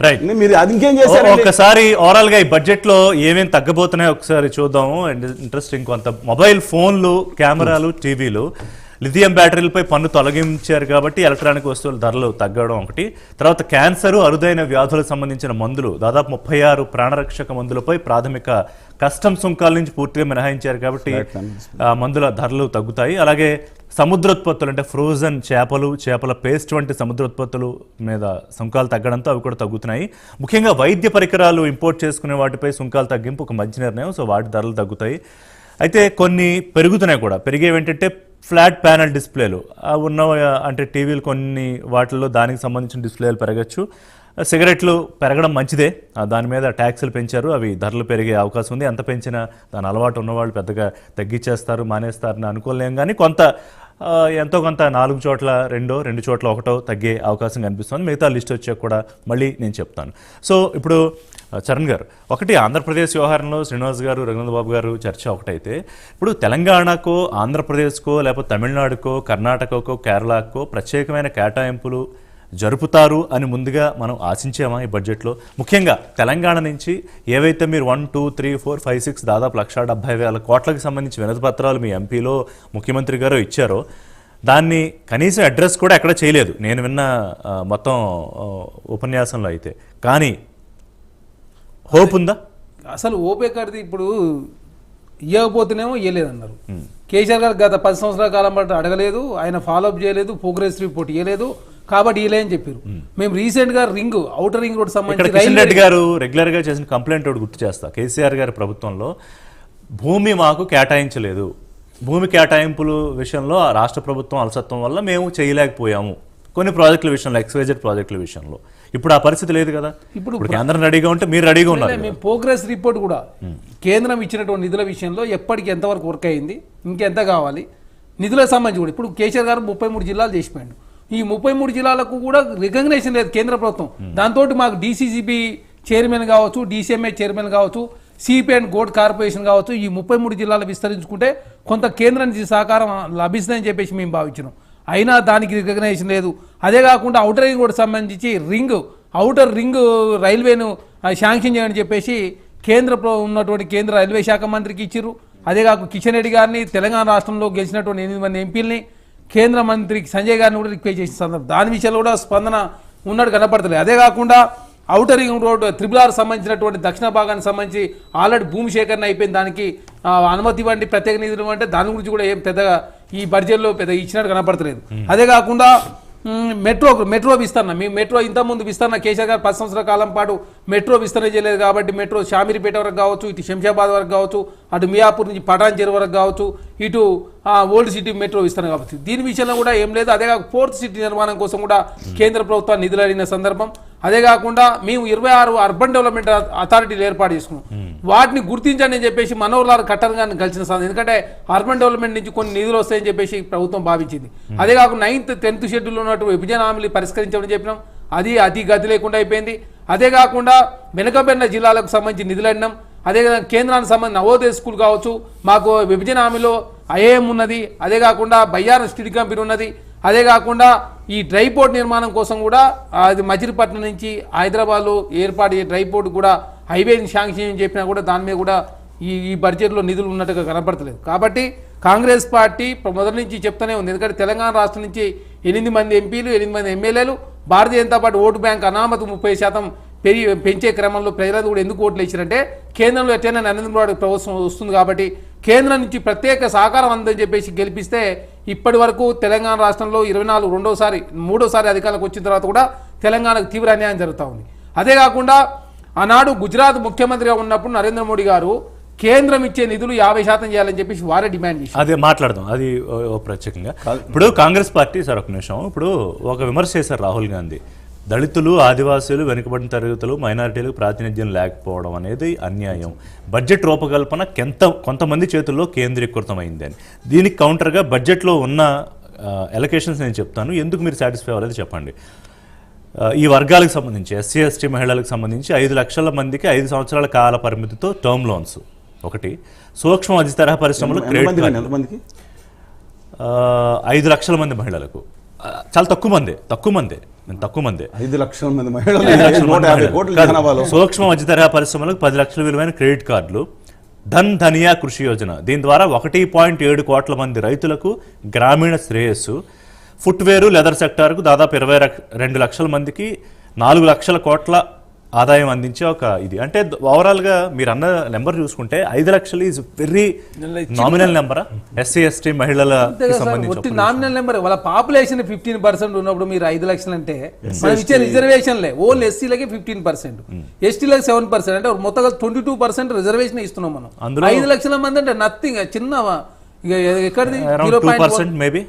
Right, మీరు అది ఇంకేం చేశారు? ఒకసారి ఓవరాల్ గా ఈ బడ్జెట్ లో ఏమేమి తగ్గబోతున్నాయో ఒకసారి చూద్దాము. అండ్ ఇంట్రెస్టింగ్, కొంత మొబైల్ ఫోన్లు, కెమెరాలు, టీవీలు, లిథియం బ్యాటరీలపై పన్ను తొలగించారు కాబట్టి ఎలక్ట్రానిక్ వస్తువుల ధరలు తగ్గడం ఒకటి. తర్వాత క్యాన్సర్, అరుదైన వ్యాధులకు సంబంధించిన మందులు, దాదాపు 36 ప్రాణరక్షక మందులపై ప్రాథమిక కస్టమ్ సుంకాల నుంచి పూర్తిగా మినహాయించారు కాబట్టి మందుల ధరలు తగ్గుతాయి. అలాగే సముద్రోత్పత్తులు అంటే ఫ్రోజన్ చేపలు, చేపల పేస్ట్ వంటి సముద్రోత్పత్తుల మీద సుంకాలు తగ్గడంతో అవి కూడా తగ్గుతున్నాయి. ముఖ్యంగా వైద్య పరికరాలు ఇంపోర్ట్ చేసుకునే వాటిపై సుంకాలు తగ్గింపు ఒక మంచి నిర్ణయం. సో వాటి ధరలు తగ్గుతాయి. అయితే కొన్ని పెరుగుతున్నాయి కూడా. పెరిగేవి ఏంటంటే ఫ్లాట్ ప్యానల్ డిస్ప్లేలు ఉన్న, అంటే టీవీలు కొన్ని వాటిల్లో దానికి సంబంధించిన డిస్ప్లేలు పెరగచ్చు. సిగరెట్లు పెరగడం మంచిదే, దాని మీద ట్యాక్సులు పెంచారు, అవి ధరలు పెరిగే అవకాశం ఉంది. ఎంత పెంచినా దాని అలవాటు ఉన్నవాళ్ళు పెద్దగా తగ్గించేస్తారు, మానేస్తారని అనుకోలేం. కానీ కొంత ఎంతో కొంత 4 చోట్ల 2 చోట్ల 1 తగ్గే అవకాశం కనిపిస్తుంది. మిగతా లిస్ట్ వచ్చాక కూడా మళ్ళీ నేను చెప్తాను. సో ఇప్పుడు చరణ్ గారు, ఒకటి ఆంధ్రప్రదేశ్ వ్యవహారంలో శ్రీనివాస్ గారు, రఘునందన్ బాబు గారు చర్చ ఒకటైతే, ఇప్పుడు తెలంగాణకో, ఆంధ్రప్రదేశ్కో, లేకపోతే తమిళనాడుకో, కర్ణాటకకో, కేరళకో ప్రత్యేకమైన కేటాయింపులు జరుపుతారు అని ముందుగా మనం ఆశించామా ఈ బడ్జెట్లో? ముఖ్యంగా తెలంగాణ నుంచి ఏవైతే మీరు 1, 2, 3, 4, 5, 6 దాదాపు 1,70,000 కోట్లకు సంబంధించి వినతి పత్రాలు మీ ఎంపీలో ముఖ్యమంత్రి గారు ఇచ్చారో, దాన్ని కనీసం అడ్రస్ కూడా ఎక్కడ చేయలేదు నేను విన్న మొత్తం ఉపన్యాసంలో అయితే. కానీ హోప్ ఉందా? అసలు ఓపే కార్ది ఇప్పుడు ఇవ్వకపోతేనేమో ఇవ్వలేదన్నారు. కేసీఆర్ గారు గత 10 సంవత్సరాల కాలం పాటు అడగలేదు, ఆయన ఫాలోఅప్ చేయలేదు, ప్రోగ్రెస్ రిపోర్ట్ ఇవ్వలేదు కాబట్టి ఇలా అని చెప్పారు. మేము రీసెంట్ గా ఔటర్ రింగ్ రోడ్ సంబంధించి కిషన్ రెడ్డి గారు రెగ్యులర్ గా చేసిన కంప్లైంట్ ఒకటి గుర్తు చేస్తా. కేసీఆర్ గారి ప్రభుత్వంలో భూమి మాకు కేటాయించలేదు, భూమి కేటాయింపుల విషయంలో రాష్ట్ర ప్రభుత్వం అలసత్వం వల్ల మేము చేయలేకపోయాము కొన్ని ప్రాజెక్టుల విషయంలో, ఎక్స్వైజెడ్ ప్రాజెక్టుల విషయంలో. ఇప్పుడు ఆ పరిస్థితి లేదు కదా. ఇప్పుడు కేంద్రం రెడీగా ఉంటే మీరు రెడీగా ఉన్నారు. మేము ప్రోగ్రెస్ రిపోర్ట్ కూడా కేంద్రం ఇచ్చినటువంటి నిధుల విషయంలో ఎప్పటికి ఎంతవరకు వర్క్ అయింది, ఇంకెంత కావాలి, నిధులకు సంబంధించి కూడా ఇప్పుడు కేసీఆర్ గారు 33 జిల్లాలు చేసిపోయాడు. ఈ 33 జిల్లాలకు కూడా రికగ్నేషన్ లేదు కేంద్ర ప్రభుత్వం. దాంతో మాకు డీసీసీబీ చైర్మన్ కావచ్చు, డీసీఎంఏ చైర్మన్ కావచ్చు, సిపి అండ్ గోల్డ్ కార్పొరేషన్ కావచ్చు, ఈ 33 జిల్లాలు విస్తరించుకుంటే కొంత కేంద్రం నుంచి సహకారం లభిస్తుందని చెప్పేసి మేము భావించినాం. అయినా దానికి రికగ్నేషన్ లేదు. అదే కాకుండా ఔటర్ రింగ్ కూడా సంబంధించి ఔటర్ రింగ్ రైల్వేను శాంక్షన్ చేయని చెప్పేసి ఉన్నటువంటి కేంద్ర రైల్వే శాఖ మంత్రికి ఇచ్చిర్రు. అదే కాకుండా కిషన్ రెడ్డి గారిని, తెలంగాణ రాష్ట్రంలో గెలిచినటువంటి 8 మంది ఎంపీలని, కేంద్ర మంత్రికి సంజయ్ గారిని కూడా రిక్వెస్ట్ చేసిన సందర్భం దాని విషయంలో కూడా స్పందన ఉన్నట్టు కనపడతలేదు. అదే కాకుండా ఔటర్ రింగ్ రోడ్ RRR సంబంధించినటువంటి దక్షిణ భాగానికి సంబంధించి ఆల్రెడీ భూమి సేకరణ అయిపోయింది, దానికి అనుమతి ఇవ్వండి, ప్రత్యేక నిధులు అంటే దాని గురించి కూడా ఏం పెద్దగా ఈ బడ్జెట్లో పెద్దగా ఇచ్చినట్టు కనపడతలేదు. అదే కాకుండా మెట్రో విస్తరణ, మేము మెట్రో ఇంతకుముందు విస్తరణ కేసీఆర్ గారు 10 సంవత్సరాల కాలం పాటు మెట్రో విస్తరణ చేయలేదు కాబట్టి మెట్రో షామీర్పేట వరకు కావచ్చు, ఇటు శంషాబాద్ వరకు కావచ్చు, అటు మియాపూర్ నుంచి పటాన్ చెరువు వరకు కావచ్చు, ఇటు ఓల్డ్ సిటీ మెట్రో విస్తరణ కావచ్చు, దీని విషయంలో కూడా ఏం లేదు. అదే కాక 4th సిటీ నిర్మాణం కోసం కూడా కేంద్ర ప్రభుత్వాన్ని నిధులు అడిగిన సందర్భం. అదే కాకుండా మేము 26 అర్బన్ డెవలప్మెంట్ అథారిటీలు ఏర్పాటు చేసుకున్నాం, వాటిని గుర్తించండి అని చెప్పేసి మనోహర్ లాల్ ఖట్టర్ గారిని కలిసిన సందర్భం. ఎందుకంటే అర్బన్ డెవలప్మెంట్ నుంచి కొన్ని నిధులు వస్తాయని చెప్పేసి ప్రభుత్వం భావించింది. అదే కాకుండా 9th, 10th షెడ్యూల్ ఉన్నటువంటి విభజన హామీలు పరిష్కరించమని చెప్పినాం, అది అతి గతి లేకుండా అయిపోయింది. అదే కాకుండా వెనుకబడిన జిల్లాలకు సంబంధించి నిధులు అడినాం. అదే కేంద్రానికి సంబంధించిన నవోదయ స్కూల్ కావచ్చు, మాకు విభజన హామీలో ఐఏఎం ఉన్నది, అదే కాకుండా బయ్యారం స్టీల్ కంపెనీ ఉన్నది, అదే కాకుండా ఈ డ్రై పోర్ట్ నిర్మాణం కోసం కూడా అది మచిలీపట్నం నుంచి హైదరాబాద్లో ఏర్పాటు డ్రై పోర్ట్ కూడా హైవేని శాంక్షన్ అని చెప్పినా కూడా దాని మీద కూడా ఈ బడ్జెట్లో నిధులు ఉన్నట్టుగా కనపడతలేదు. కాబట్టి కాంగ్రెస్ పార్టీ మొదటి నుంచి చెప్తూనే ఉంది. ఎందుకంటే తెలంగాణ రాష్ట్రం నుంచి 8 మంది ఎంపీలు, 8 మంది ఎమ్మెల్యేలు, Bharatiya Janata party vote bank Anamathi 30% పెంచే క్రమంలో ప్రజలందరూ కూడా ఎందుకు ఓట్లు ఇచ్చారంటే కేంద్రంలో ఎట్టైనా నరేంద్ర మోడీ ప్రభుత్వం వస్తుంది కాబట్టి కేంద్రం నుంచి ప్రత్యేక సహకారం అందని చెప్పేసి గెలిపిస్తే ఇప్పటి వరకు తెలంగాణ రాష్ట్రంలో 24 మూడోసారి అధికారంలోకి వచ్చిన తర్వాత కూడా తెలంగాణకు తీవ్ర అన్యాయం జరుగుతూ ఉంది. అదే కాకుండా ఆనాడు గుజరాత్ ముఖ్యమంత్రిగా ఉన్నప్పుడు నరేంద్ర మోడీ గారు కేంద్రం ఇచ్చే నిధులు 50% చేయాలని చెప్పేసి వారే డిమాండ్ చేశారు. అదే మాట్లాడదాం, అది ప్రత్యేకంగా. ఇప్పుడు కాంగ్రెస్ పార్టీ సార్ ఒక నిమిషం, ఇప్పుడు ఒక విమర్శ చేశారు రాహుల్ గాంధీ, దళితులు, ఆదివాసులు, వెనుకబడిన తరగతులు, మైనారిటీలకు ప్రాతినిధ్యం లేకపోవడం అనేది అన్యాయం, బడ్జెట్ రూపకల్పన కొంతమంది చేతుల్లో కేంద్రీకృతమైంది అని. దీనికి కౌంటర్గా బడ్జెట్లో ఉన్న ఎలకేషన్స్ నేను చెప్తాను, ఎందుకు మీరు సాటిస్ఫై అవ్వలేదు చెప్పండి. ఈ వర్గాలకు సంబంధించి ఎస్సీ ఎస్టీ మహిళలకు సంబంధించి 5 లక్షల మందికి 5 సంవత్సరాల కాల పరిమితితో టర్మ్ లోన్స్ ఒకటి, సూక్ష్మ అతి తరహా పరిశ్రమలు క్రెడిట్ 5 లక్షల మంది మహిళలకు, చాలా తక్కువ మంది తక్కువ మంది. 5 లక్షల మంది మహిళలు 150 కోట్ల జనాభాలో. సూక్ష్మ మధ్యతరహా పరిశ్రమలకు 10 లక్షల విలువైన క్రెడిట్ కార్డులు. ధన్ ధనియా కృషి యోజన, దీని ద్వారా 1.7 కోట్ల మంది రైతులకు గ్రామీణ శ్రేయస్సు. ఫుట్వేరు లెదర్ సెక్టార్కు దాదాపు 22 లక్షల మందికి 4 లక్షల కోట్ల ఆదాయం అందించే ఒక ఇది. అంటే ఓవరాల్గా మీరు అన్న నెంబర్ చూసుకుంటే 5 లక్షలు ఈజ్ వెరీ నామినల్ నెంబరా ఎస్సీ ఎస్టీ మహిళలకు సంబంధించి? Nominal number. వాళ్ళ పాపులేషన్ 15% ఉన్నప్పుడు మీరు 5 లక్షలు అంటే మనం ఇచ్చే రిజర్వేషన్లే ఓన్లీ ఎస్సీలకి 15%, ఎస్టీలకు 7%, అంటే మొత్తంగా 22% రిజర్వేషన్ ఇస్తున్నాం మనం. 5 లక్షల మంది అంటే నథింగ్, చిన్న ఇక ఎక్కడిది 2% మేబీ